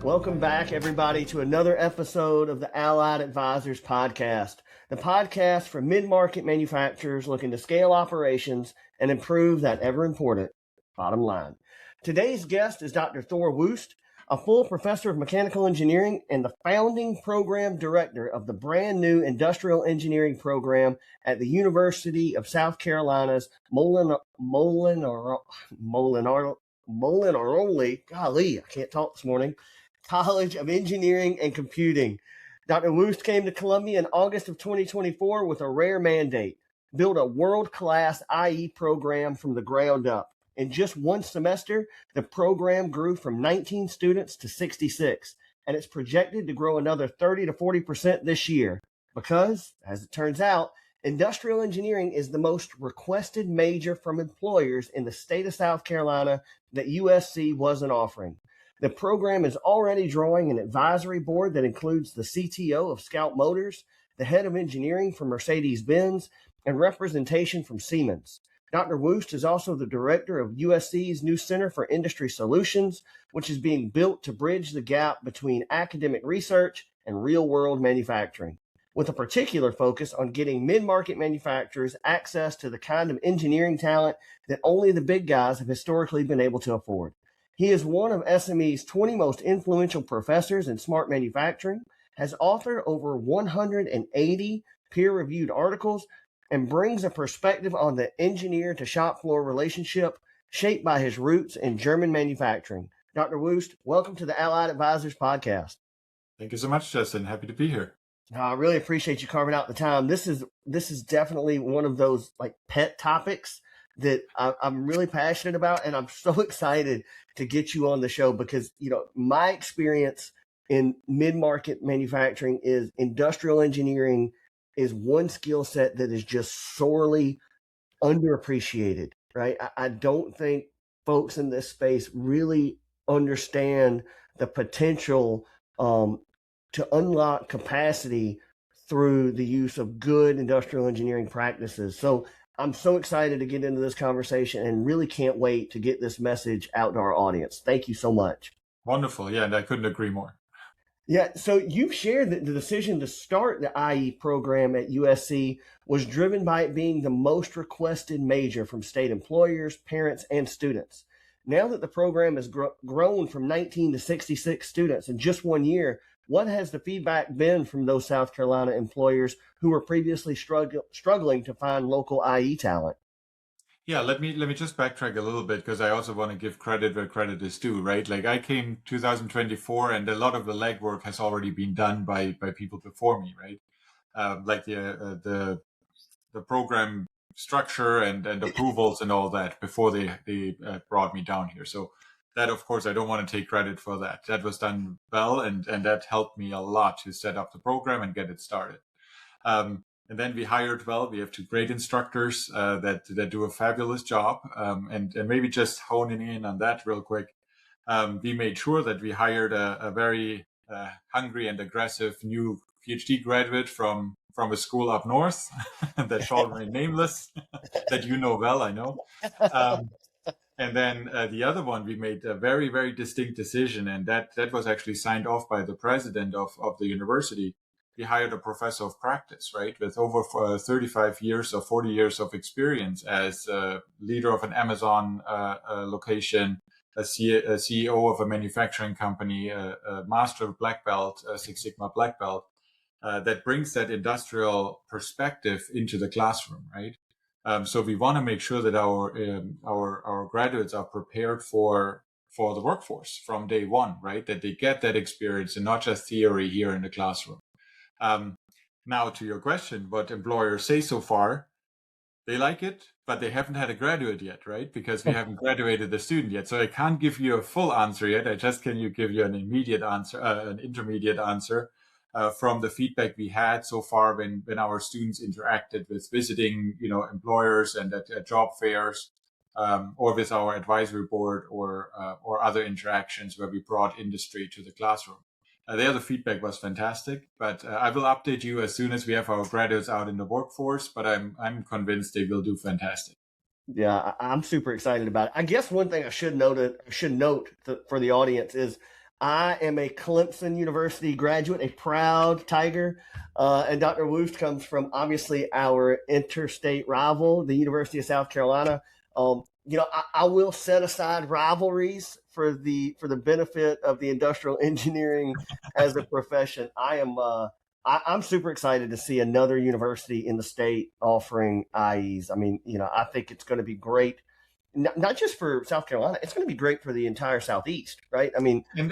Welcome back, everybody, to another episode of the Allied Advisors Podcast, the podcast for mid-market manufacturers looking to scale operations and improve that ever-important bottom line. Today's guest is Dr. Thor Wuest, a full professor of mechanical engineering and the founding program director of the brand new industrial engineering program at the University of South Carolina's Molinaroli, golly, I can't talk this morning, College of Engineering and Computing. Dr. Wuest came to Columbia in August of 2024 with a rare mandate: build a world-class IE program from the ground up. In just one semester, the program grew from 19 students to 66, and it's projected to grow another 30 to 40% this year because, as it turns out, industrial engineering is the most requested major from employers in the state of South Carolina that USC wasn't offering. The program is already drawing an advisory board that includes the CTO of Scout Motors, the head of engineering from Mercedes-Benz, and representation from Siemens. Dr. Wuest is also the director of USC's new Center for Industry Solutions, which is being built to bridge the gap between academic research and real-world manufacturing, with a particular focus on getting mid-market manufacturers access to the kind of engineering talent that only the big guys have historically been able to afford. He is one of SME's 20 most influential professors in smart manufacturing, has authored over 180 peer-reviewed articles, and brings a perspective on the engineer to shop floor relationship shaped by his roots in German manufacturing. Dr. Wuest, welcome to the Allied Advisors Podcast. Thank you so much, Justin. Happy to be here. I really appreciate you carving out the time. This is definitely one of those like pet topics that I'm really passionate about, and I'm so excited to get you on the show because, you know, my experience in mid-market manufacturing is industrial engineering is one skill set that is just sorely underappreciated, right? I don't think folks in this space really understand the potential to unlock capacity through the use of good industrial engineering practices. So I'm so excited to get into this conversation and really can't wait to get this message out to our audience. Thank you so much. Wonderful. Yeah, and I couldn't agree more. Yeah, so you've shared that the decision to start the IE program at USC was driven by it being the most requested major from state employers, parents, and students. Now that the program has grown from 19 to 66 students in just 1 year, what has the feedback been from those South Carolina employers who were previously struggling to find local IE talent? Yeah, let me just backtrack a little bit because I also want to give credit where credit is due, right? Like I came 2024 and a lot of the legwork has already been done by people before me, right? Like the program structure and approvals and all that before they brought me down here. So that, of course, I don't want to take credit for that. That was done well, and that helped me a lot to set up the program and get it started. And then we hired well. We have two great instructors that do a fabulous job. And maybe just honing in on that real quick, we made sure that we hired a very hungry and aggressive new PhD graduate from a school up north that shall remain nameless, that you know well, I know. And then the other one, we made a very, very distinct decision, and that was actually signed off by the president of the university. We hired a professor of practice, right, with over 35 years or 40 years of experience as a leader of an Amazon location, a CEO of a manufacturing company, a master black belt, a Six Sigma black belt, that brings that industrial perspective into the classroom, right? So we want to make sure that our graduates are prepared for the workforce from day one, right? That they get that experience and not just theory here in the classroom. Now to your question, what employers say so far, they like it, but they haven't had a graduate yet, right? Because we haven't graduated the student yet. So I can't give you a full answer yet. I just can give you an immediate answer, an intermediate answer from the feedback we had so far when our students interacted with visiting, employers and at job fairs, or with our advisory board or other interactions where we brought industry to the classroom. There, the feedback was fantastic, but I will update you as soon as we have our graduates out in the workforce, but I'm convinced they will do fantastic. Yeah, I'm super excited about it. I guess one thing I should note for the audience is I am a Clemson University graduate, a proud Tiger, and Dr. Wuest comes from obviously our interstate rival, the University of South Carolina. I will set aside rivalries for the benefit of the industrial engineering as a profession. I'm super excited to see another university in the state offering IEs. I mean, I think it's going to be great, not just for South Carolina. It's going to be great for the entire Southeast, right? I mean, and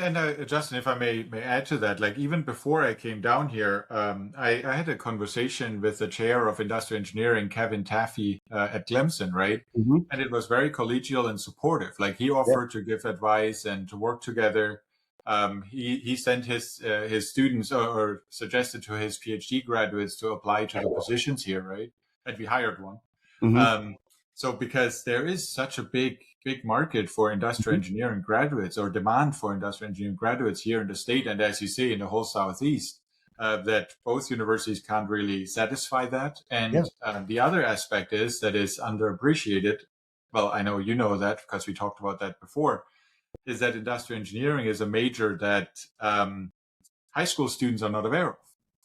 Justin, if I may add to that, like even before I came down here, I had a conversation with the chair of industrial engineering, Kevin Taffy, at Clemson, right? mhm. And it was very collegial and supportive. Like he Yep. offered to give advice and to work together. He sent his students or suggested to his PhD graduates to apply to the positions here, right? And we hired one. Mhm. So because there is such a big market for industrial Mhm. engineering graduates, or demand for industrial engineering graduates here in the state, and as you say, in the whole Southeast, that both universities can't really satisfy that. Yeah. And the other aspect is that is underappreciated. Well, I know you know that because we talked about that before, is that industrial engineering is a major that high school students are not aware of,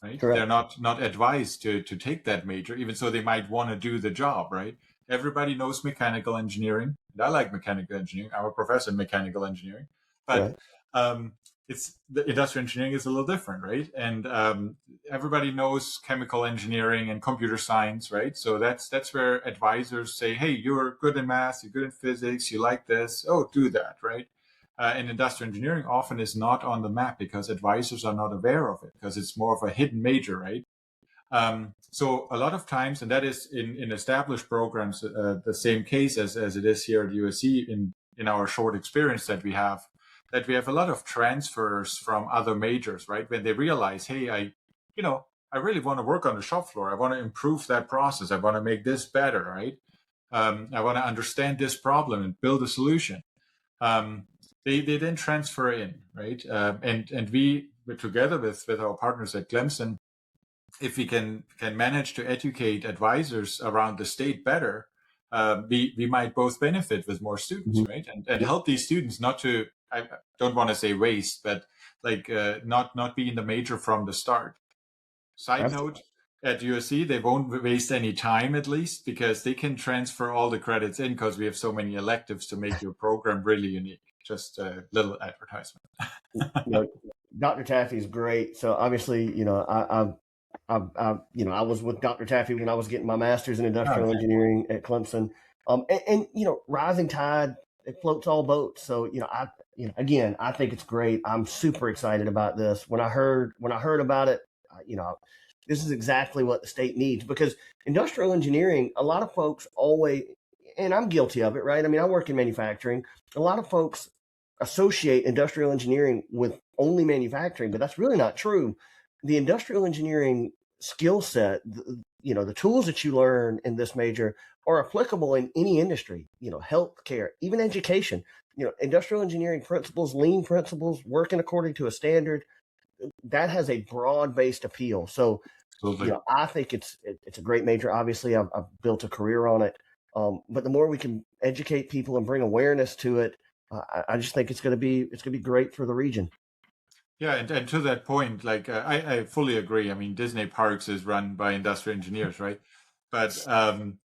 right? They're Correct. not advised to take that major, even so they might want to do the job, right? Everybody knows mechanical engineering, and I like mechanical engineering. I'm a professor in mechanical engineering, but Right. it's the industrial engineering is a little different, right? And everybody knows chemical engineering and computer science, right? So that's where advisors say, "Hey, you're good in math, you're good in physics, you like this, oh, do that," right? And industrial engineering often is not on the map because advisors are not aware of it because it's more of a hidden major, right? So a lot of times, and that is in established programs, the same case as it is here at USC in our short experience that we have a lot of transfers from other majors, right? When they realize, hey, I really want to work on the shop floor. I want to improve that process. I want to make this better, right? I want to understand this problem and build a solution. They then transfer in, right? And we together with our partners at Clemson, if we can manage to educate advisors around the state better, we might both benefit with more students, Mhm. right? And Yep. help these students not to, I don't want to say waste, but like not be in the major from the start. Side Absolutely. note, at USC, they won't waste any time, at least, because they can transfer all the credits in because we have so many electives to make your program really unique. Just a little advertisement. Dr. Taffy's great. So obviously, I was with Dr. Taffy when I was getting my master's in industrial Okay. engineering at Clemson. Rising tide, it floats all boats. So, again, I think it's great. I'm super excited about this. When I heard about it, this is exactly what the state needs, because industrial engineering, a lot of folks always, and I'm guilty of it, right? I mean, I work in manufacturing. A lot of folks associate industrial engineering with only manufacturing, but that's really not true. The industrial engineering skill set, the tools that you learn in this major are applicable in any industry, healthcare, even education, industrial engineering principles, lean principles, working according to a standard, that has a broad based appeal. So, Absolutely. I think it's a great major. Obviously, I've built a career on it. But the more we can educate people and bring awareness to it, I just think it's going to be great for the region. Yeah, and to that point, like I fully agree. I mean, Disney Parks is run by industrial engineers, right? But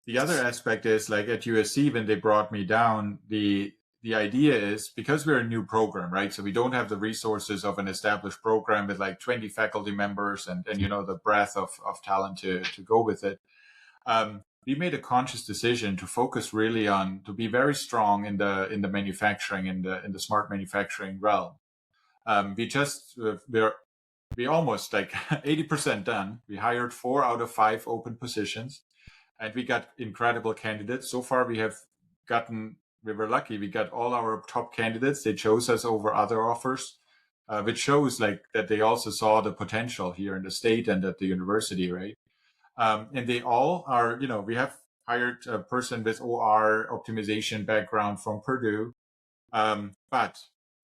the other aspect is like at USC when they brought me down, the idea is because we're a new program, right? So we don't have the resources of an established program with like 20 faculty members and the breadth of talent to go with it. We made a conscious decision to focus really on to be very strong in the manufacturing in the smart manufacturing realm. We just we almost like 80% done. We hired 4 out of 5 open positions, and we got incredible candidates. So far, we were lucky. We got all our top candidates. They chose us over other offers, which shows like that they also saw the potential here in the state and at the university, right? And they all are, we have hired a person with OR optimization background from Purdue, but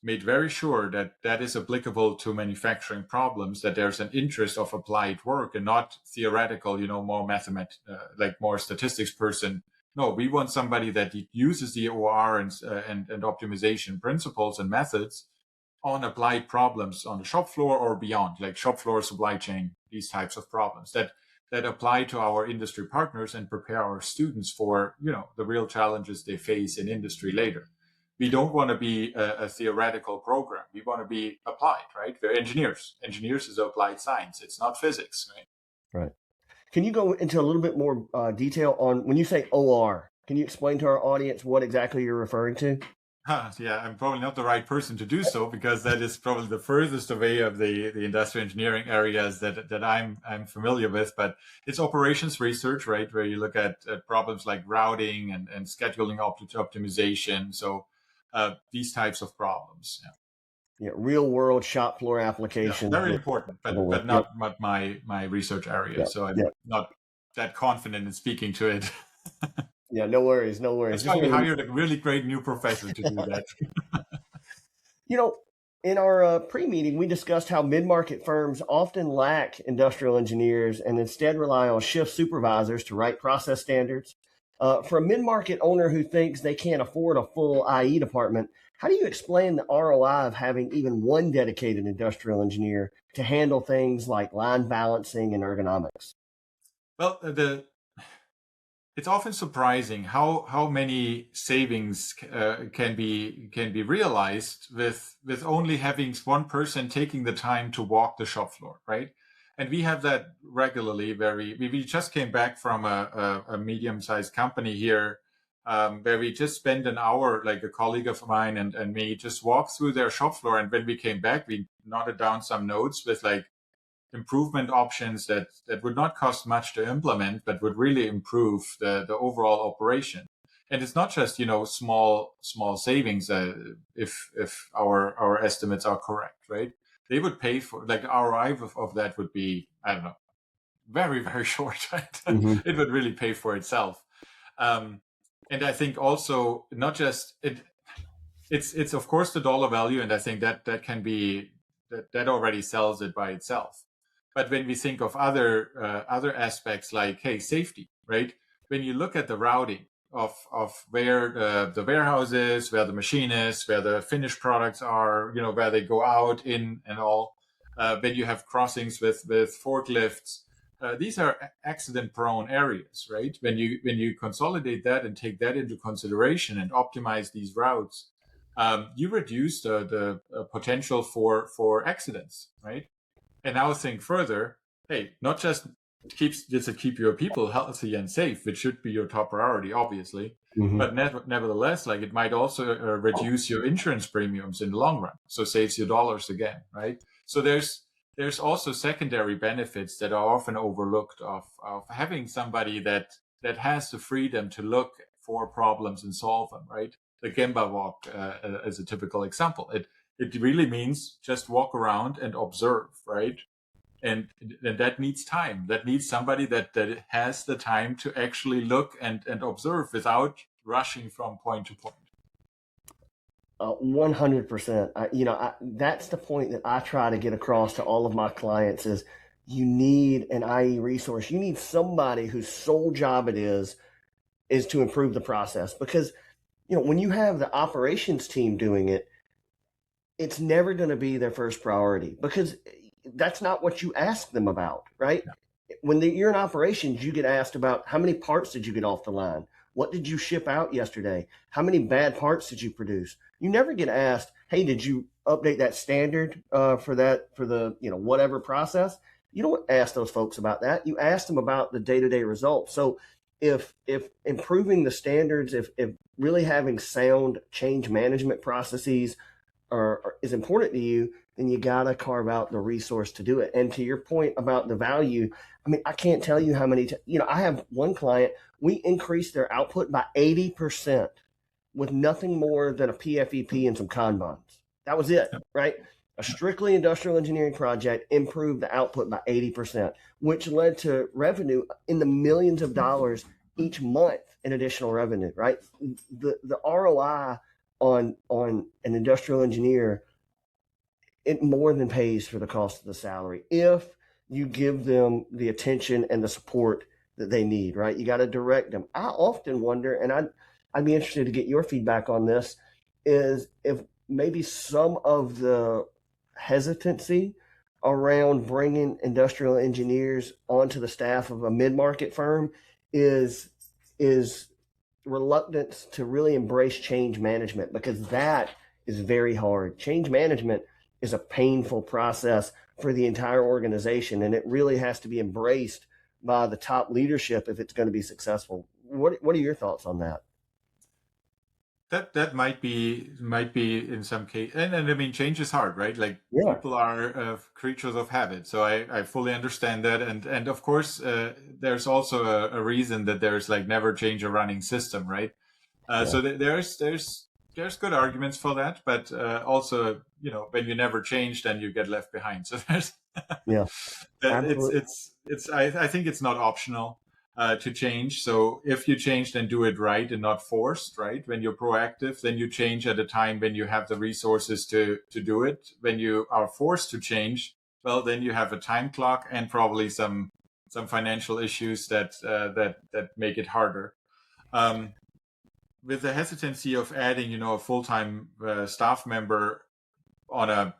made very sure that that is applicable to manufacturing problems, that there's an interest of applied work and not theoretical, more like more statistics person. No, we want somebody that uses the OR and optimization principles and methods on applied problems on the shop floor or beyond, like shop floor, supply chain, these types of problems that apply to our industry partners and prepare our students for, the real challenges they face in industry later. We don't want to be a theoretical program. We want to be applied, right? We're engineers. Engineers is applied science. It's not physics, right? Right. Can you go into a little bit more detail on when you say OR? Can you explain to our audience what exactly you're referring to? Yeah, I'm probably not the right person to do so, because that is probably the furthest away of the industrial engineering areas that I'm familiar with. But it's operations research, right, where you look at problems like routing and scheduling optimization. So these types of problems. Yeah, real world shop floor applications. Yeah, very important, but not my research area. So I'm not that confident in speaking to it. Yeah, no worries, no worries. That's why we hired a really great new professor to do that. In our pre-meeting, we discussed how mid-market firms often lack industrial engineers and instead rely on shift supervisors to write process standards. For a mid-market owner who thinks they can't afford a full IE department, how do you explain the ROI of having even one dedicated industrial engineer to handle things like line balancing and ergonomics? Well, it's often surprising how many savings can be realized with only having one person taking the time to walk the shop floor, right? And we have that regularly. We just came back from a medium-sized company here, where we just spent an hour, like a colleague of mine and me, just walked through their shop floor. And when we came back, we noted down some notes with like improvement options that would not cost much to implement, but would really improve the overall operation. And it's not just, small savings, if our estimates are correct, right? They would pay for, like, ROI of that would be, I don't know, very, very short, right? Mm-hmm. It would really pay for itself. And I think also not just it's of course the dollar value. And I think that can be, that already sells it by itself. But when we think of other aspects like, hey, safety, right? When you look at the routing of where the warehouse is, where the machine is, where the finished products are, where they go out in and all, when you have crossings with forklifts, these are accident-prone areas, right? When you consolidate that and take that into consideration and optimize these routes, you reduce the potential for accidents, right? And now think further, hey, not just does it keep your people healthy and safe, which should be your top priority, obviously, mm-hmm. but nevertheless, like, it might also reduce your insurance premiums in the long run. So saves you dollars again, right? So there's also secondary benefits that are often overlooked of having somebody that has the freedom to look for problems and solve them, right? The Gemba walk is a typical example. It really means just walk around and observe, right? And that needs time. That needs somebody that has the time to actually look and observe without rushing from point to point. 100%. That's the point that I try to get across to all of my clients is you need an IE resource. You need somebody whose sole job it is to improve the process. Because, when you have the operations team doing it, it's never going to be their first priority because that's not what you ask them about, right? Yeah. When you're in operations, you get asked about how many parts did you get off the line? What did you ship out yesterday? How many bad parts did you produce? You never get asked, hey, did you update that standard for the whatever process? You don't ask those folks about that. You ask them about the day-to-day results. So if improving the standards, if really having sound change management processes is important to you, then you got to carve out the resource to do it. And to your point about the value, I mean, I can't tell you how many, I have one client, we increased their output by 80% with nothing more than a PFEP and some Kanbans. That was it, right? A strictly industrial engineering project improved the output by 80%, which led to revenue in the millions of dollars each month in additional revenue, right? The ROI on an industrial engineer, it more than pays for the cost of the salary if you give them the attention and the support that they need, right? You got to direct them. I often wonder, and I'd be interested to get your feedback on this, is if maybe some of the hesitancy around bringing industrial engineers onto the staff of a mid-market firm is reluctance to really embrace change management, because that is very hard. Change management is a painful process for the entire organization, and it really has to be embraced by the top leadership if it's going to be successful. What are your thoughts on that? That might be in some case, and I mean, change is hard, right? Like Yeah, people are creatures of habit, so I fully understand that, and of course, there's also a reason that there's like never change a running system, right? yeah, So there's good arguments for that, but also, when you never change, then you get left behind. So there's yeah, that absolutely. I think it's not optional to change. So if you change, then do it right and not forced, right? When you're proactive, then you change at a time when you have the resources to do it. When you are forced to change, well, then you have a time clock and probably some financial issues that make it harder. Um, with the hesitancy of adding, a full-time staff member on a,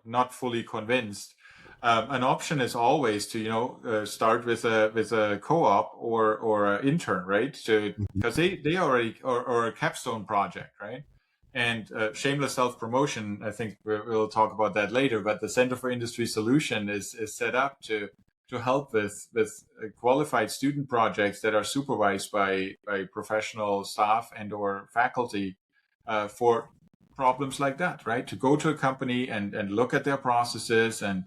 not fully convinced, an option is always to, start with a co-op or an intern, right? To because they already or a capstone project, right? And shameless self-promotion. I think we'll talk about that later. But the Center for Industry Solution is set up to help with qualified student projects that are supervised by professional staff and or faculty for problems like that, right? To go to a company and look at their processes and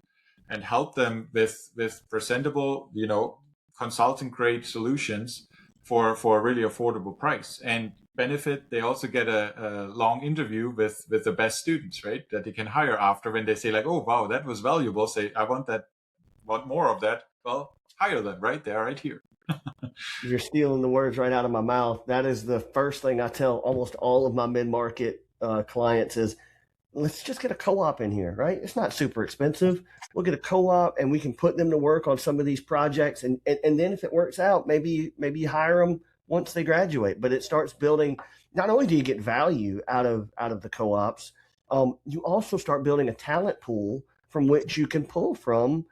help them with presentable, consulting grade solutions for a really affordable price. And benefit, they also get a long interview with the best students, right? That they can hire after when they say like, oh wow, that was valuable. Say, I want more of that. Well, hire them, right? They're right here. You're stealing the words right out of my mouth. That is the first thing I tell almost all of my mid-market clients is, let's just get a co-op in here, right? It's not super expensive. We'll get a co-op and we can put them to work on some of these projects. And then if it works out, maybe you hire them once they graduate, but it starts building. Not only do you get value out of the co-ops, you also start building a talent pool from which you can pull from,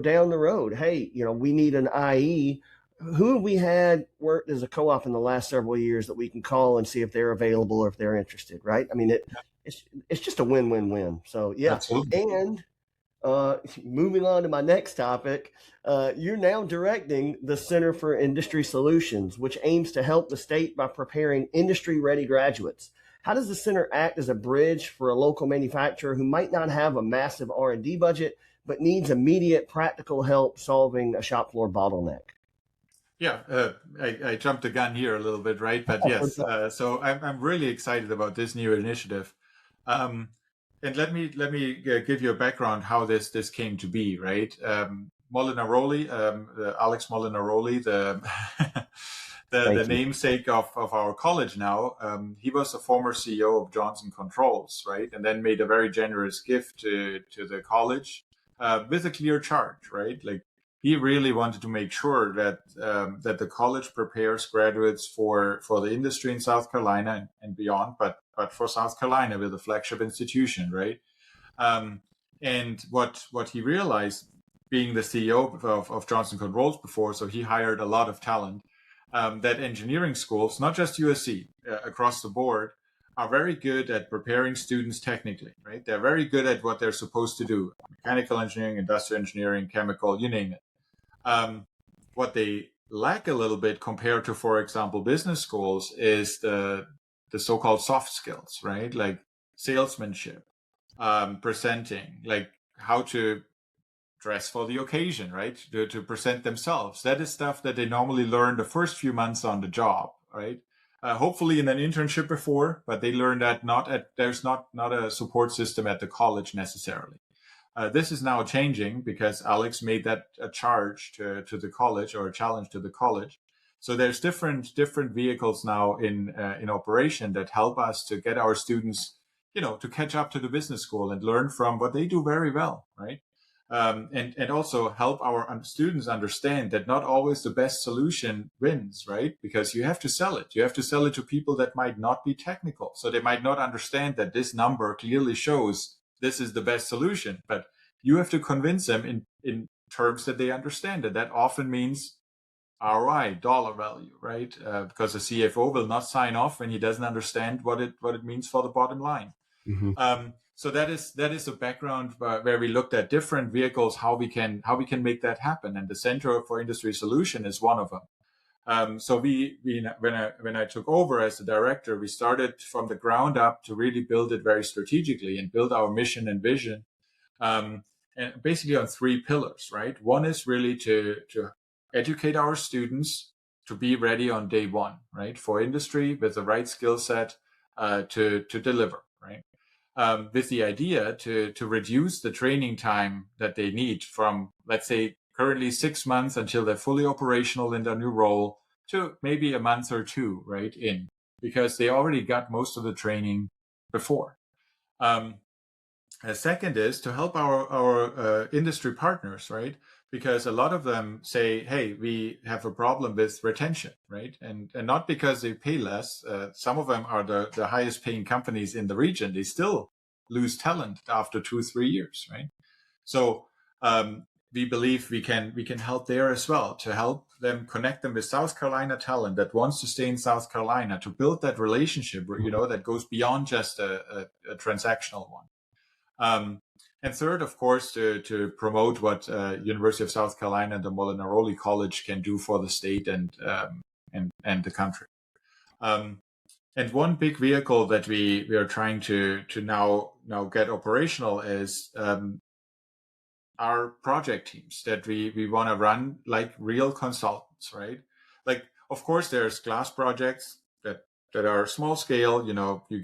down the road. Hey, we need an IE. Who have we had worked as a co-op in the last several years that we can call and see if they're available or if they're interested, right? I mean, it's just a win-win-win. So yeah, Absolutely. and moving on to my next topic, you're now directing the Center for Industry Solutions, which aims to help the state by preparing industry-ready graduates. How does the center act as a bridge for a local manufacturer who might not have a massive R&D budget but needs immediate practical help solving a shop floor bottleneck? Yeah, I jumped the gun here a little bit, right? But yes, so I'm really excited about this new initiative, um, and let me give you a background how this came to be, right? Molinaroli, Alex Molinaroli, the the Thank you. namesake of our college now. He was the former CEO of Johnson Controls, right? And then made a very generous gift to the college with a clear charge, right? Like he really wanted to make sure that the college prepares graduates for the industry in South Carolina and beyond, but for South Carolina with a flagship institution, right? Um, and what he realized, being the CEO of Johnson Controls before, so he hired a lot of talent. That engineering schools, not just USC, across the board, are very good at preparing students technically, right? They're very good at what they're supposed to do: mechanical engineering, industrial engineering, chemical, you name it. Um, what they lack a little bit compared to, for example, business schools is the so-called soft skills, right? Like salesmanship, presenting, like how to dress for the occasion, right? To present themselves. That is stuff that they normally learn the first few months on the job, right? Hopefully in an internship before, but they learn that there's not a support system at the college necessarily. This is now changing because Alex made that a charge to the college, or a challenge to the college. So there's different vehicles now in operation that help us to get our students, to catch up to the business school and learn from what they do very well, right? and also help our students understand that not always the best solution wins, right? Because you have to sell it. You have to sell it to people that might not be technical. So they might not understand that this number clearly shows this is the best solution, but you have to convince them in terms that they understand it. That often means ROI, dollar value, right? Because the CFO will not sign off when he doesn't understand what it means for the bottom line. So that is a background where we looked at different vehicles, how we can make that happen, and the Center for Industry Solution is one of them. So when I took over as the director, we started from the ground up to really build it very strategically and build our mission and vision, and basically on three pillars, right? One is really to educate our students to be ready on day one, right, for industry with the right skill set to deliver, right? With the idea to reduce the training time that they need from, let's say, currently 6 months until they're fully operational in their new role to maybe a month or two, right, because they already got most of the training before. A second is to help our industry partners, right? Because a lot of them say, hey, we have a problem with retention, right? And not because they pay less. Some of them are the highest paying companies in the region. They still lose talent after 2-3 years, right? So we believe we can help there as well, to help them connect them with South Carolina talent that wants to stay in South Carolina, to build that relationship, that goes beyond just a transactional one. And third, of course, to promote what University of South Carolina and the Molinaroli College can do for the state and the country. And one big vehicle that we are trying to now get operational is our project teams that we want to run like real consultants, right? Like, of course, there's class projects that are small scale. You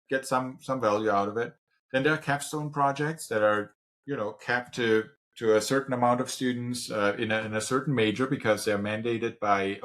get some value out of it. Then there are capstone projects that are, capped to a certain amount of students in a certain major because they're mandated by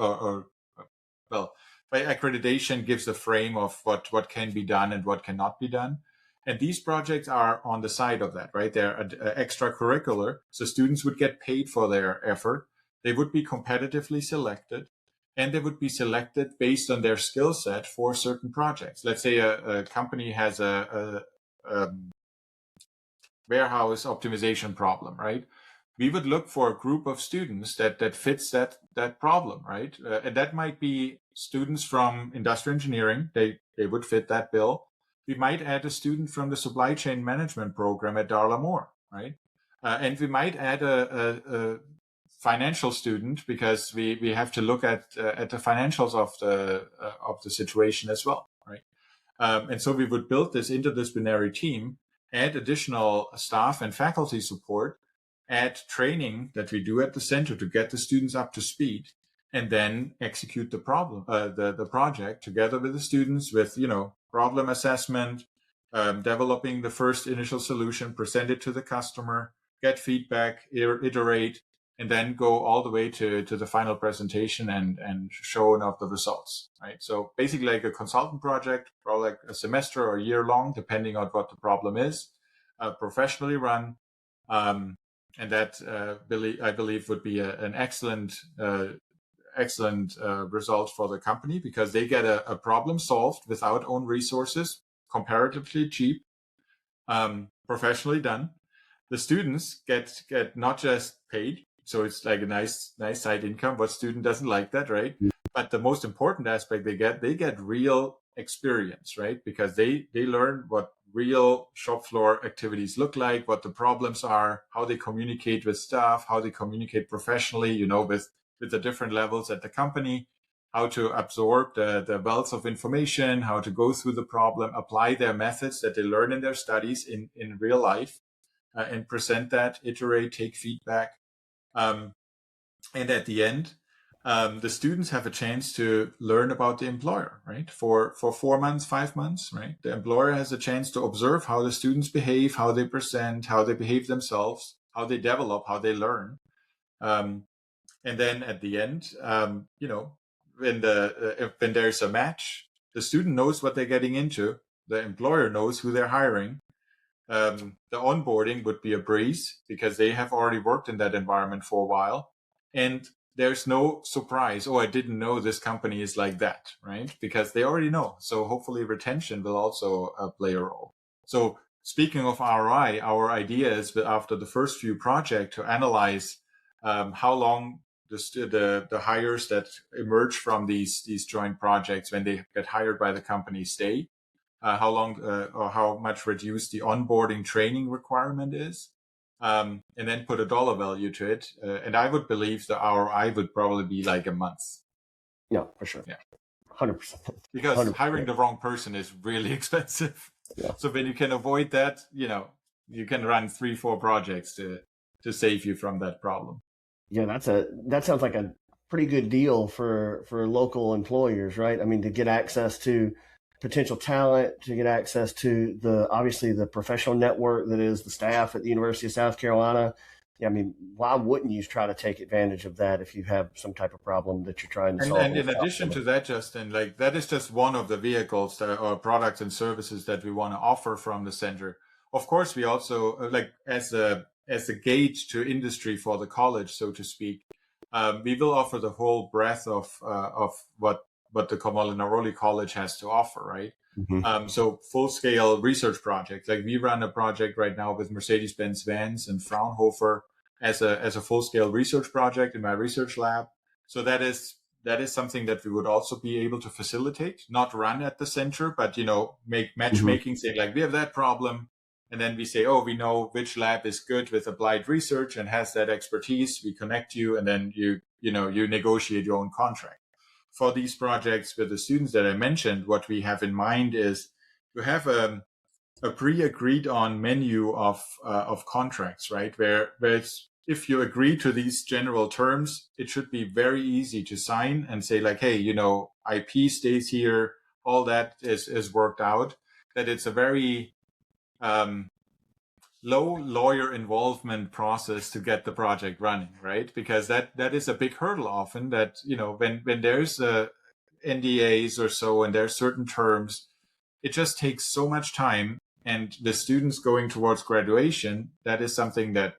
by accreditation, gives the frame of what can be done and what cannot be done. And these projects are on the side of that, right? They're extracurricular, so students would get paid for their effort. They would be competitively selected, and they would be selected based on their skill set for certain projects. Let's say a company has a warehouse optimization problem, right? We would look for a group of students that fits that problem, right? And that might be students from industrial engineering. They would fit that bill. We might add a student from the supply chain management program at Darla Moore, right? And we might add a financial student because we have to look at the financials of the situation as well, right? And so we would build this interdisciplinary team, add additional staff and faculty support, add training that we do at the center to get the students up to speed, and then execute the project together with the students with, problem assessment, developing the first initial solution, present it to the customer, get feedback, iterate, and then go all the way to the final presentation and showing of the results, right? So basically like a consultant project, probably like a semester or a year long, depending on what the problem is, professionally run. And that I believe would be an excellent result for the company, because they get a problem solved without own resources, comparatively cheap, professionally done. The students get not just paid, so it's like a nice side income. What student doesn't like that, right? But the most important aspect they get real experience, right? Because they learn what real shop floor activities look like, what the problems are, how they communicate with staff, how they communicate professionally, with the different levels at the company, how to absorb the wealth of information, how to go through the problem, apply their methods that they learn in their studies in real life, and present that, iterate, take feedback. And at the end, the students have a chance to learn about the employer, right? For 4 months, 5 months, right? The employer has a chance to observe how the students behave, how they present, how they behave themselves, how they develop, how they learn. And then at the end, when there's a match, the student knows what they're getting into. The employer knows who they're hiring. the onboarding would be a breeze because they have already worked in that environment for a while. And there's no surprise, oh, I didn't know this company is like that, right? Because they already know. So hopefully retention will also play a role. So speaking of ROI, our idea is that after the first few projects to analyze how long the hires that emerge from these joint projects when they get hired by the company stay, how long or how much reduced the onboarding training requirement is, and then put a dollar value to it. And I would believe the ROI would probably be like a month. Yeah, for sure. Yeah. 100%. Because 100%. hiring the wrong person is really expensive. Yeah. So when you can avoid that, you can run 3-4 projects to save you from that problem. Yeah, that sounds like a pretty good deal for local employers, right? I mean, to get access to potential talent, to get access to obviously the professional network that is the staff at the University of South Carolina. Yeah, I mean, why wouldn't you try to take advantage of that if you have some type of problem that you're trying to solve? And in addition to that, Justin, like that is just one of the vehicles or products and services that we want to offer from the center. Of course, we also like as a gauge to industry for the college, so to speak. We will offer the whole breadth of what the Molinaroli College has to offer, right? Mm-hmm. So full-scale research projects. Like we run a project right now with Mercedes-Benz Vans and Fraunhofer as a full-scale research project in my research lab. So that is something that we would also be able to facilitate, not run at the center, but make matchmaking, saying like we have that problem, and then we say, oh, we know which lab is good with applied research and has that expertise. We connect you, and then you negotiate your own contract. For these projects with the students that I mentioned, what we have in mind is to have a pre-agreed on menu of contracts, right? Where it's, if you agree to these general terms, it should be very easy to sign and say like, hey, IP stays here, all that is worked out. That it's a very low lawyer involvement process to get the project running, right? Because that is a big hurdle often that, when there's NDAs or so and there's certain terms, it just takes so much time. And the students going towards graduation, that is something that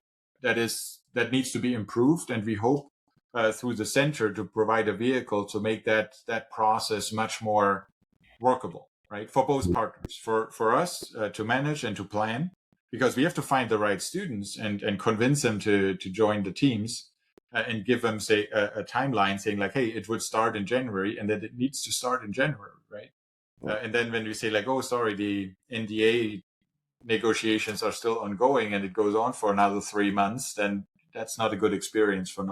needs to be improved. And we hope through the center to provide a vehicle to make that process much more workable, right? For both partners, for us to manage and to plan, because we have to find the right students and convince them to join the teams and give them, say, a timeline saying like, hey, it would start in January and that it needs to start in January, right? And then when we say like, oh, sorry, the NDA negotiations are still ongoing and it goes on for another 3 months, then that's not a good experience for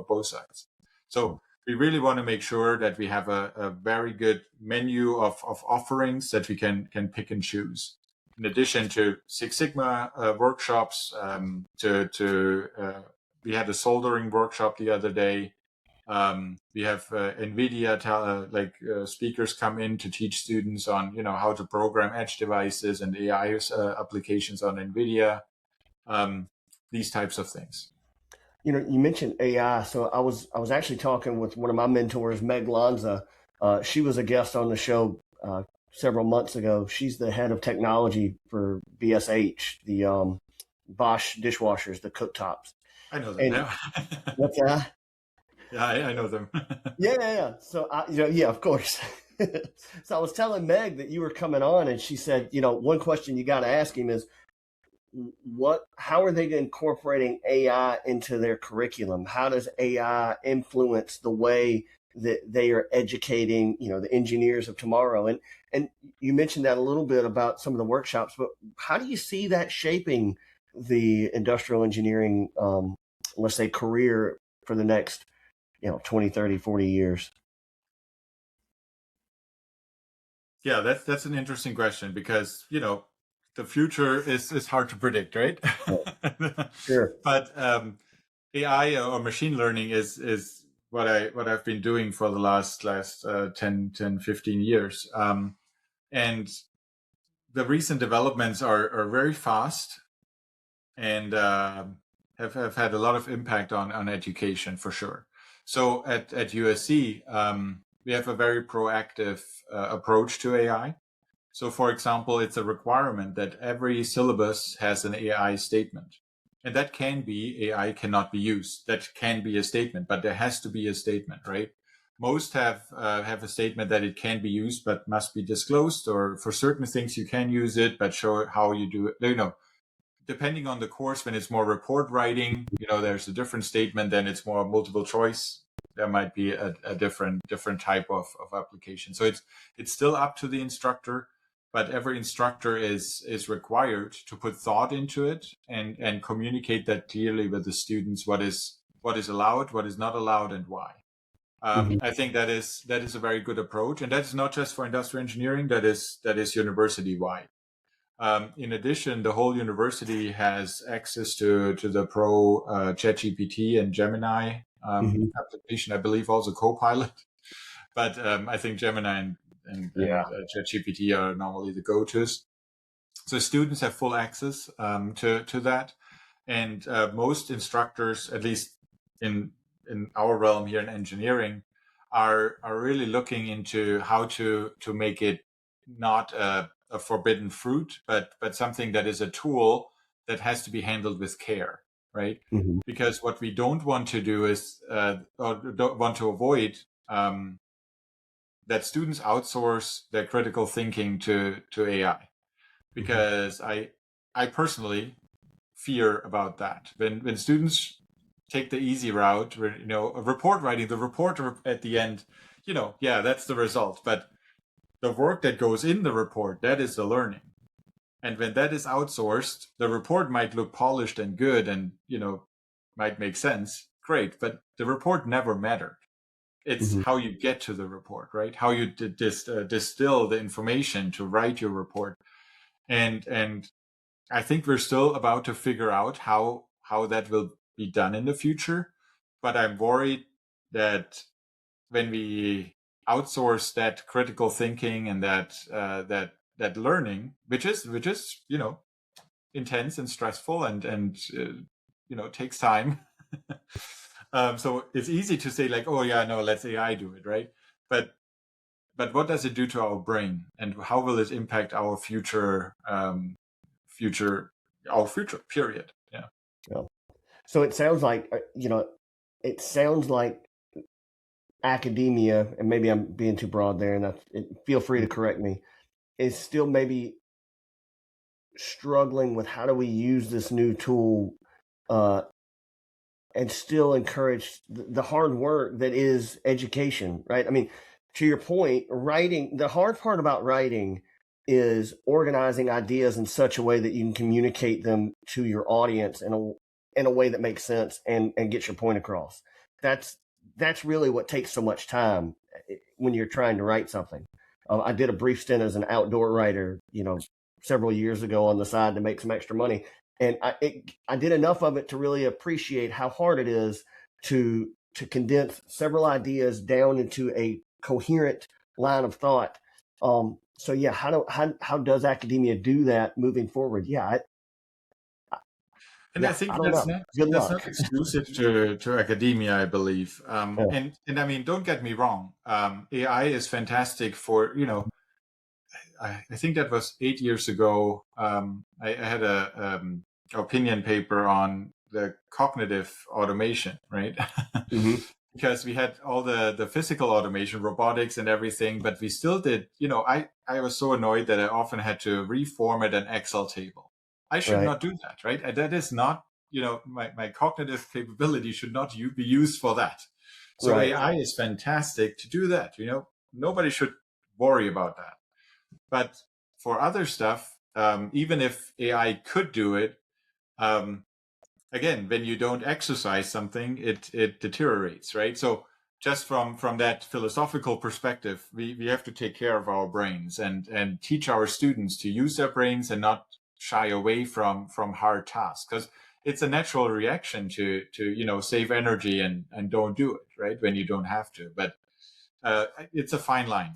both sides. So we really want to make sure that we have a very good menu of offerings that we can pick and choose. In addition to Six Sigma workshops, we had a soldering workshop the other day. We have NVIDIA speakers come in to teach students on how to program edge devices and AI applications on NVIDIA. These types of things. You mentioned AI, so I was actually talking with one of my mentors, Meg Lanza. She was a guest on the show several months ago. She's the head of technology for BSH, the Bosch dishwashers, the cooktops. I know them now. What's that? Yeah, I know them. Yeah. So, of course. So I was telling Meg that you were coming on, and she said, one question you got to ask him is, how are they incorporating AI into their curriculum? How does AI influence the way that they are educating, the engineers of tomorrow? And you mentioned that a little bit about some of the workshops, but how do you see that shaping the industrial engineering, let's say, career for the next, 20, 30, 40 years? Yeah, that's an interesting question because, the future is hard to predict, right? Sure. But AI or machine learning is what I've been doing for the last 10, 15 years. And the recent developments are very fast and have had a lot of impact on education for sure. So at USC, we have a very proactive approach to AI. So, for example, it's a requirement that every syllabus has an AI statement. And that can be AI cannot be used. That can be a statement, but there has to be a statement, right? Most have a statement that it can be used, but must be disclosed, or for certain things you can use it, but show how you do it. Depending on the course, when it's more report writing, there's a different statement. Then it's more multiple choice. There might be a different type of application. So it's still up to the instructor, but every instructor is required to put thought into it and communicate that clearly with the students, what is allowed, what is not allowed, and why. I think that is a very good approach, and that's not just for industrial engineering. That is university wide. In addition, the whole university has access to the Pro ChatGPT and Gemini application. I believe also Copilot, but I think Gemini and ChatGPT are normally the go-tos. So students have full access to that, and most instructors, at least in our realm here in engineering, are really looking into how to make it not a forbidden fruit, but something that is a tool that has to be handled with care, right? Because what we don't want to do is, or don't want to avoid, that students outsource their critical thinking to AI, because I personally fear about that. When students take the easy route, report writing, the reporter at the end, that's the result. But the work that goes in the report, that is the learning. And when that is outsourced, the report might look polished and good and, might make sense. Great. But the report never mattered. It's how you get to the report, right? How you distill the information to write your report. And I think we're still about to figure out how that will be done in the future. But I'm worried that when we outsource that critical thinking and that learning, which is intense and stressful and takes time. So it's easy to say like, oh yeah, no, let's AI do it, right? But what does it do to our brain, and how will it impact our future period? Yeah. So it sounds like academia, and maybe I'm being too broad there, and feel free to correct me, is still maybe struggling with how do we use this new tool and still encourage the hard work that is education, right? I mean, to your point, writing, the hard part about writing is organizing ideas in such a way that you can communicate them to your audience in a way that makes sense and gets your point across. That's really what takes so much time when you're trying to write something. I did a brief stint as an outdoor writer, several years ago on the side to make some extra money. And I did enough of it to really appreciate how hard it is to condense several ideas down into a coherent line of thought. So yeah, how does academia do that moving forward? Yeah. I think that's not exclusive to academia, I believe. And I mean, don't get me wrong. AI is fantastic for, I think that was 8 years ago. I had a opinion paper on the cognitive automation, right? Because we had all the physical automation, robotics and everything, but we still did, I was so annoyed that I often had to reformat an Excel table. I should not do that, right? That is not, my cognitive capability should not be used for that. So AI is fantastic to do that. Nobody should worry about that. But for other stuff, even if AI could do it, again, when you don't exercise something, it deteriorates, right? So just from that philosophical perspective, we have to take care of our brains and teach our students to use their brains and not shy away from hard tasks, because it's a natural reaction to save energy and don't do it, right, when you don't have to. But it's a fine line.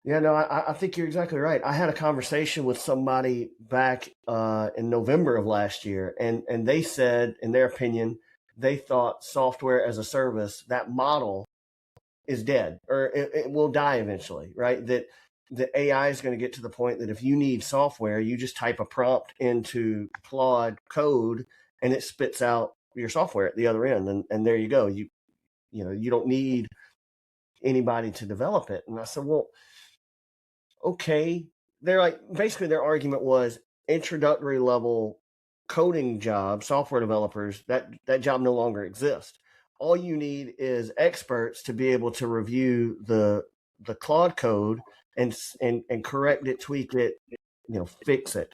Yeah, no, I think you're exactly right. I had a conversation with somebody back in November of last year, and they said, in their opinion, they thought software as a service, that model is dead, or it will die eventually, right? That the AI is going to get to the point that if you need software, you just type a prompt into Claude code and it spits out your software at the other end. And there you go. You don't need anybody to develop it. And I said, well, okay. They're like, basically their argument was introductory level coding jobs, software developers, that job no longer exists. All you need is experts to be able to review the Claude code and correct it, tweak it, fix it.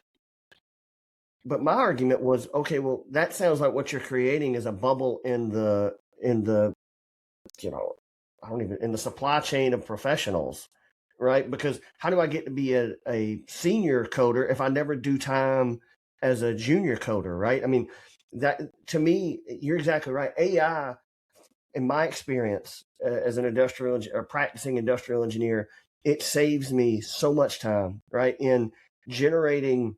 But my argument was, okay, well, that sounds like what you're creating is a bubble in the in the supply chain of professionals, right? Because how do I get to be a senior coder if I never do time as a junior coder, right? I mean, that to me, you're exactly right. AI, in my experience as an practicing industrial engineer, it saves me so much time, right? In generating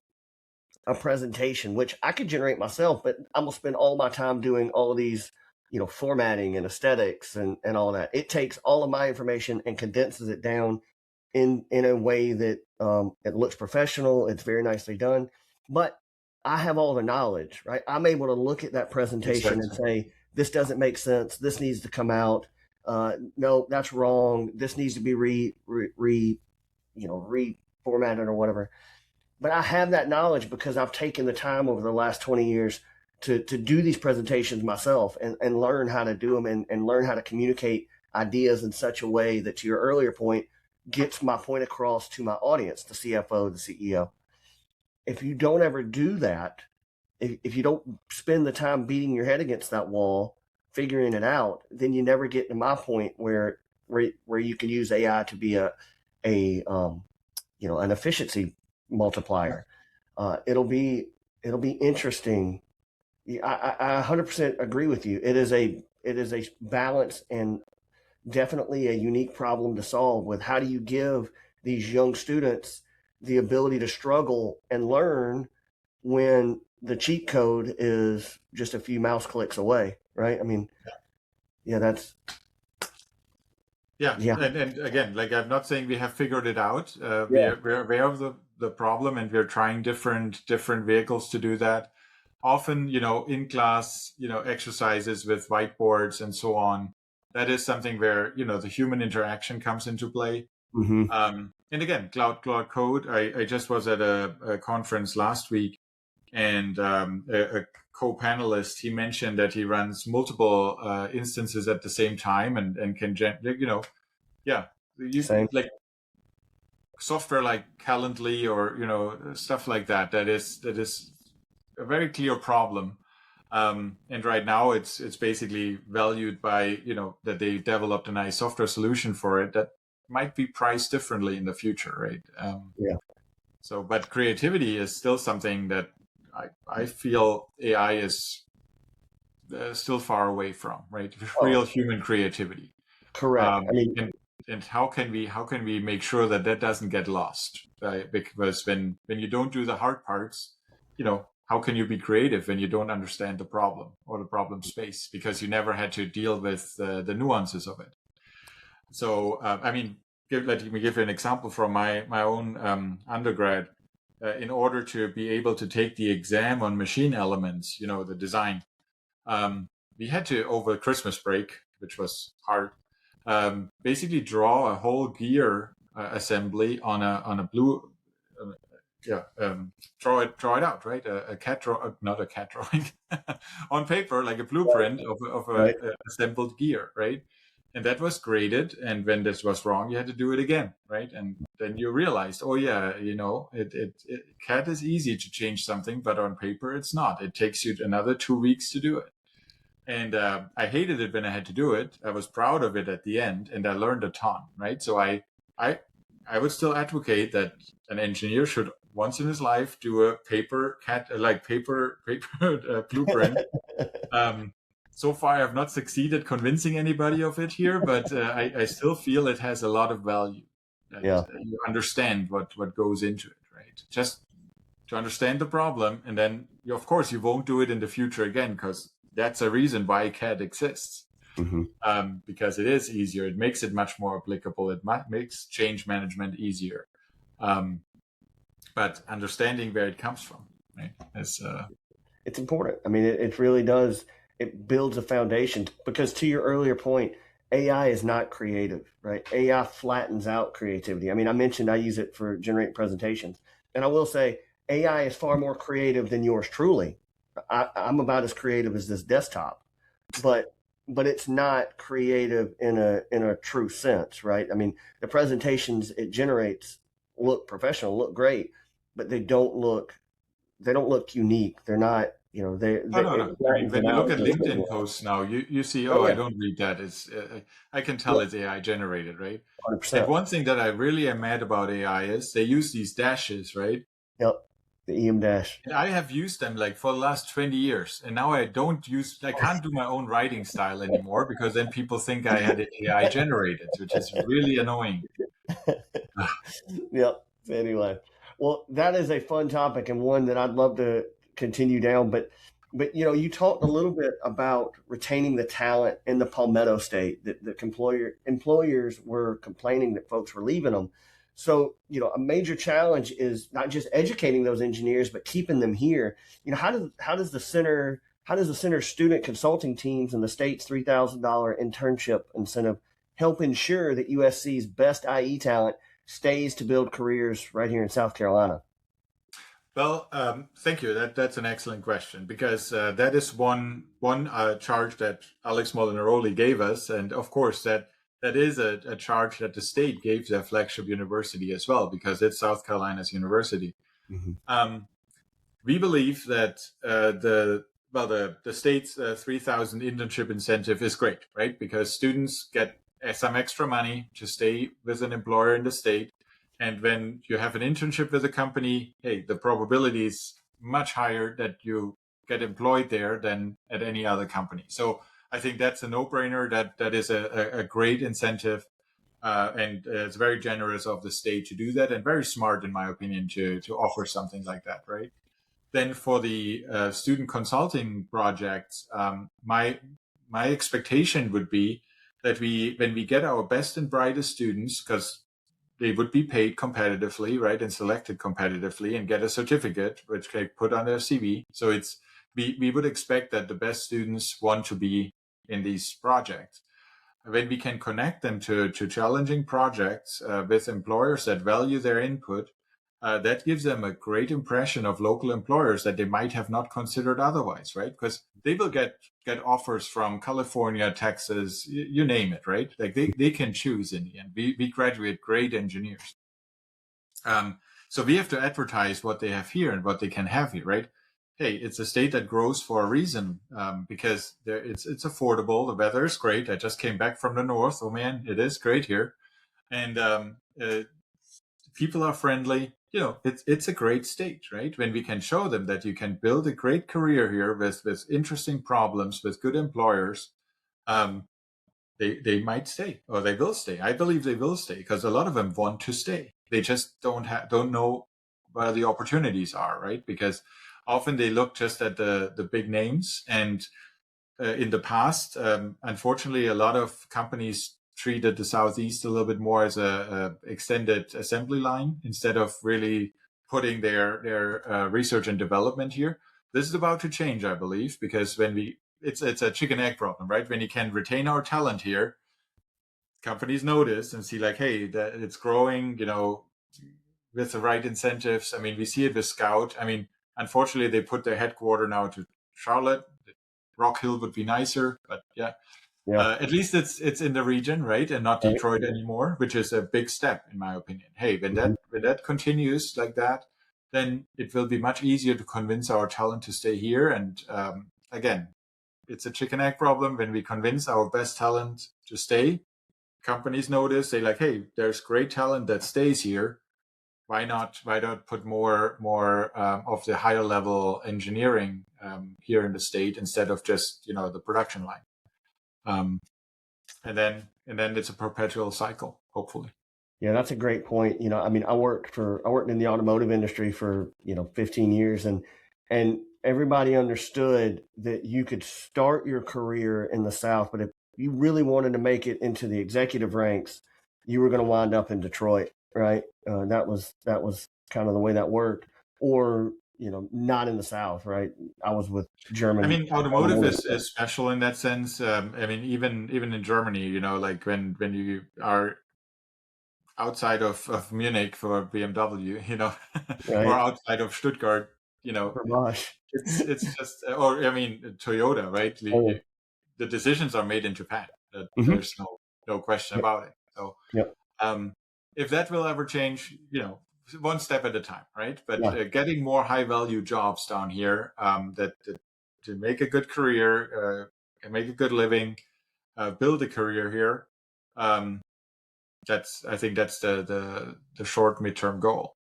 a presentation, which I could generate myself, but I'm gonna spend all my time doing all of these, formatting and aesthetics and all that. It takes all of my information and condenses it down in a way that it looks professional. It's very nicely done, but I have all the knowledge, right? I'm able to look at that presentation and say, this doesn't make sense. This needs to come out. No, that's wrong. This needs to be reformatted or whatever. But I have that knowledge because I've taken the time over the last 20 years to do these presentations myself and learn how to do them and learn how to communicate ideas in such a way that, to your earlier point, gets my point across to my audience, the CFO, the CEO. If you don't ever do that, if you don't spend the time beating your head against that wall, figuring it out, then you never get to my point where you can use AI to be an efficiency multiplier. It'll be interesting. I 100% agree with you. It is a balance and definitely a unique problem to solve with how do you give these young students the ability to struggle and learn when the cheat code is just a few mouse clicks away, right? I mean, that's yeah. And again, like, I'm not saying we have figured it out. We're aware of the problem, and we're trying different vehicles to do that. Often, in class, exercises with whiteboards and so on. That is something where, the human interaction comes into play. Mm-hmm. And again, Cloud Code. I just was at a conference last week, and a co-panelist, he mentioned that he runs multiple instances at the same time and can, like software like Calendly or stuff like that. That is a very clear problem. And right now it's basically valued by, that they developed a nice software solution for it that might be priced differently in the future, right? So, but creativity is still something that I feel AI is still far away from, right? Real human creativity. Correct. And how can we make sure that doesn't get lost? Because when you don't do the hard parts, how can you be creative when you don't understand the problem or the problem space, because you never had to deal with the nuances of it? So, let me give you an example from my own undergrad. In order to be able to take the exam on machine elements, the design, we had to, over Christmas break, which was hard, basically draw a whole gear assembly on a blue. Draw it out, right? A cat draw, not a cat drawing, on paper, like a blueprint of a assembled gear, right? And that was graded. And when this was wrong, you had to do it again, right? And then you realized, oh yeah, CAD is easy to change something, but on paper it's not. It takes you another 2 weeks to do it. And I hated it when I had to do it. I was proud of it at the end, and I learned a ton, right? So I would still advocate that an engineer should once in his life do a paper blueprint. So far, I've not succeeded convincing anybody of it here, but I still feel it has a lot of value. You understand what goes into it, right? Just to understand the problem, and then of course you won't do it in the future again, because that's a reason why CAD exists. because it is easier. It makes it much more applicable. It makes change management easier. But understanding where it comes from, right? It's important. I mean, it really does. It builds a foundation because, to your earlier point, AI is not creative, right? AI flattens out creativity. I mean, I mentioned I use it for generating presentations, and I will say AI is far more creative than yours truly. I'm about as creative as this desktop, but it's not creative in a true sense, right? I mean, the presentations it generates look professional, look great, but they don't look unique. They're not, No. I mean, when you look at LinkedIn posts now, you see, I don't read that. I can tell it's AI generated, right? 100%. And one thing that I really am mad about AI is they use these dashes, right? Yep. The EM dash. And I have used them like for the last 20 years. And now I can't do my own writing style anymore because then people think I had it AI generated, which is really annoying. Yep. Anyway, well, that is a fun topic and one that I'd love to continue down. But you talked a little bit about retaining the talent in the Palmetto State. That employers were complaining that folks were leaving them. So a major challenge is not just educating those engineers, but keeping them here. How does the center student consulting teams and the state's $3,000 internship incentive help ensure that USC's best IE talent stays to build careers right here in South Carolina? Well, thank you. That's an excellent question because that is one charge that Alex Molinaroli gave us, and of course that is a charge that the state gave their flagship university as well because it's South Carolina's university. We believe that the state's 3,000 internship incentive is great, right? Because students get some extra money to stay with an employer in the state. And when you have an internship with a company, hey, the probability is much higher that you get employed there than at any other company. So I think that's a no-brainer. That is a great incentive. And it's very generous of the state to do that and very smart, in my opinion, to offer something like that, right? Then for the student consulting projects, my expectation would be that when we get our best and brightest students, because they would be paid competitively, right, and selected competitively and get a certificate, which they put on their CV. So we would expect that the best students want to be in these projects. When we can connect them to challenging projects with employers that value their input, that gives them a great impression of local employers that they might have not considered otherwise, right? Because they will get offers from California, Texas, you name it, right? Like they can choose in the end. We graduate great engineers. So we have to advertise what they have here and what they can have here, right? Hey, it's a state that grows for a reason because it's affordable. The weather is great. I just came back from the north. Oh man, it is great here. And people are friendly. It's a great state, right? When we can show them that you can build a great career here with interesting problems, with good employers, they might stay or they will stay. I believe they will stay because a lot of them want to stay. They just don't know where the opportunities are, right? Because often they look just at the big names. And in the past, unfortunately, a lot of companies treated the Southeast a little bit more as a extended assembly line instead of really putting their research and development here. This is about to change, I believe, because it's a chicken egg problem, right? When you can retain our talent here, companies notice and see like, hey, that it's growing, with the right incentives. I mean, we see it with Scout. I mean, unfortunately, they put their headquarter now to Charlotte. Rock Hill would be nicer, but yeah. At least it's in the region, right, and not Detroit anymore, which is a big step in my opinion. Hey, when that continues like that, then it will be much easier to convince our talent to stay here. And again, it's a chicken egg problem. When we convince our best talent to stay, companies notice. They like, hey, there's great talent that stays here. Why not put more of the higher level engineering here in the state instead of just the production line. And then it's a perpetual cycle, hopefully. Yeah, that's a great point. I mean, I worked in the automotive industry for 15 years, and everybody understood that you could start your career in the South, but you really wanted to make it into the executive ranks, you were going to wind up in Detroit, right? That was kind of the way that worked, or not in the South, right? I was with I German mean, automotive automotive. is special in that sense. I mean, even in Germany, like when you are outside of Munich for BMW, or Right? outside of Stuttgart, Fromage. it's just, or I mean, Toyota, right? Oh, The decisions are made in Japan. mm-hmm. There's no question Yep. about it. So, Yep. um, if that will ever change, one step at a time, right? But Yeah. getting more high value jobs down here, that to make a good career, and make a good living, build a career here. Um, I think that's the short midterm goal.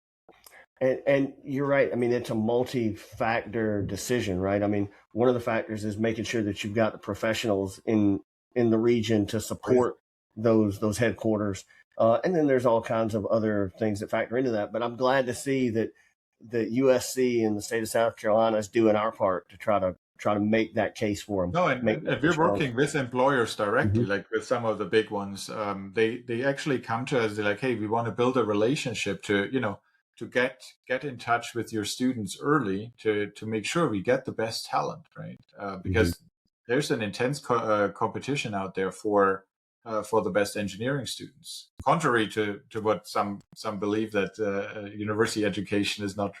And you're right. I mean, it's a multi-factor decision, right? I mean, one of the factors is making sure that you've got the professionals in the region to Oh, yeah. support those headquarters, and then there's all kinds of other things that factor into that. But I'm glad to see that USC and the state of South Carolina is doing our part to try to make that case for them, No, make that and we're push for working with employers directly, them. like with some of the big ones. They actually come to us. They're like, "Hey, we want to build a relationship to get in touch with your students early to make sure we get the best talent, right? Hmm. Because there's an intense competition out there for the best engineering students. Contrary to what some believe, that university education is not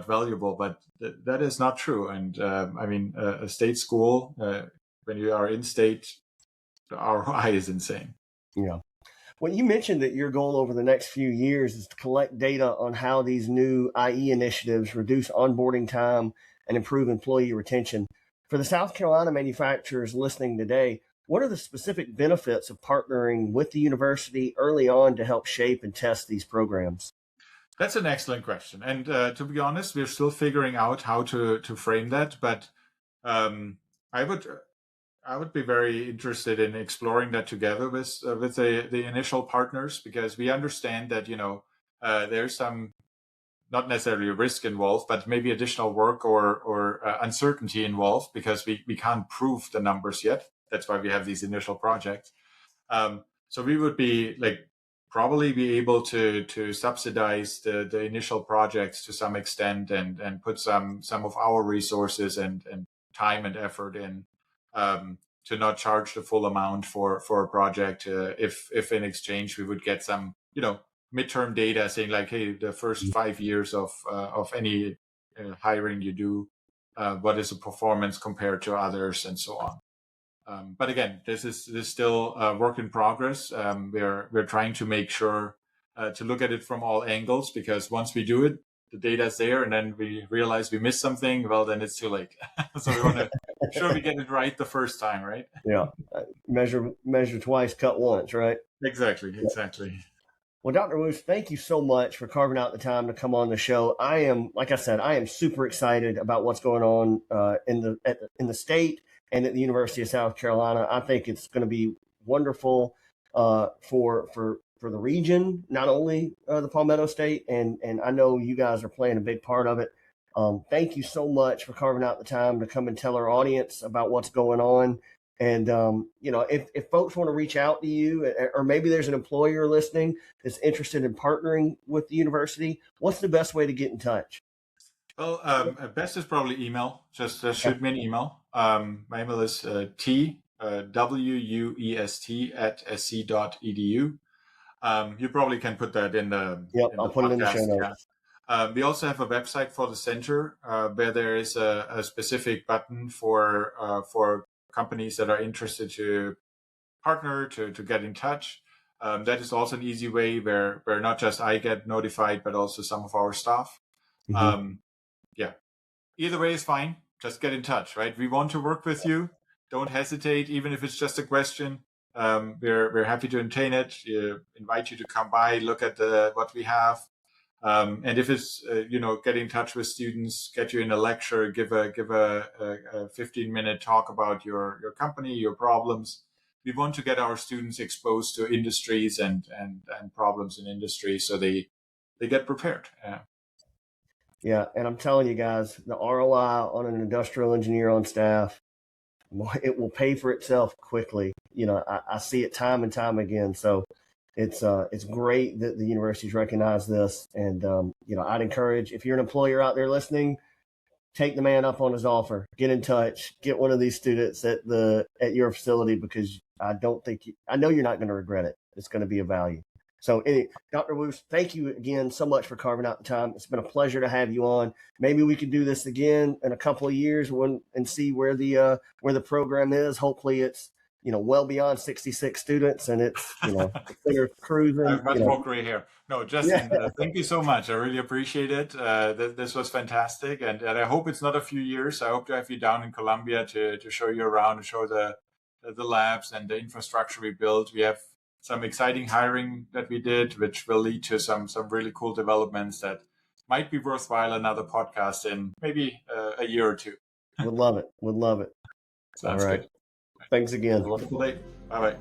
valuable, but that is not true. And I mean, a state school, when you are in state, the ROI is insane. Yeah. Well, you mentioned that your goal over the next few years is to collect data on how these new IE initiatives reduce onboarding time and improve employee retention. For the South Carolina manufacturers listening today, what are the specific benefits of partnering with the university early on to help shape and test these programs? That's an excellent question, and to be honest, we're still figuring out how to frame that. But um, I would I would be very interested in exploring that together with the initial partners, because we understand that there's some, not necessarily a risk involved, but maybe additional work or uncertainty involved, because we can't prove the numbers yet. That's why we have these initial projects. So we would be like probably be able to subsidize the initial projects to some extent, and put some of our resources and time and effort in, to not charge the full amount for a project, if in exchange we would get some midterm data saying like, hey, the first 5 years of any hiring you do, what is the performance compared to others, and so on. But again, this is still a work in progress. We're trying to make sure to look at it from all angles, because once we do it, the data's there, and then we realize we missed something. Well, then it's too late. So we want to make sure we get it right the first time, right? Yeah. Measure twice, cut once, right? Exactly. Well, Dr. Wuest, thank you so much for carving out the time to come on the show. I am, like I said, I am super excited about what's going on in the state and at the University of South Carolina. I think it's going to be wonderful for the region, not only the Palmetto State, and I know you guys are playing a big part of it. Thank you so much for carving out the time to come and tell our audience about what's going on. And if folks want to reach out to you, or maybe there's an employer listening that's interested in partnering with the university, what's the best way to get in touch? Well, best is probably email. Just Okay. shoot me an email. My email is wuest at sc.edu. You probably can put that in Yep, in I'll the put it in the show podcast. Yeah. notes. We also have a website for the center, where there is a specific button for companies that are interested to partner, to get in touch. That is also an easy way where not just I get notified, but also some of our staff. Hmm. Um, yeah, either way is fine. Just get in touch, right? We want to work with you. Don't hesitate, even if it's just a question. We're happy to entertain it. Invite you to come by, look at what we have. And if it's get in touch with students, get you in a lecture, give a 15-minute talk about your company, your problems. We want to get our students exposed to industries and problems in industry, so they get prepared. Yeah, and I'm telling you guys, the ROI on an industrial engineer on staff it will pay for itself quickly. I see it time and time again. So it's great that the universities recognize this. And, I'd encourage, if you're an employer out there listening, take the man up on his offer, get in touch, get one of these students at your facility, because I know you're not going to regret it. It's going to be a value. So Dr. Wuest, thank you again so much for carving out the time. It's been a pleasure to have you on. Maybe we could do this again in a couple of years and see where the program is. Hopefully it's, well beyond 66 students, and it's, consider cruising. I have much more gray hair. No, Justin, Yeah. thank you so much. I really appreciate it. This was fantastic. And I hope it's not a few years. I hope to have you down in Columbia to show you around and show the labs and the infrastructure we built. We have some exciting hiring that we did, which will lead to some really cool developments that might be worthwhile another podcast in maybe a year or two. Would love it. Sounds All right. good. Thanks again. Have a wonderful day. Bye-bye.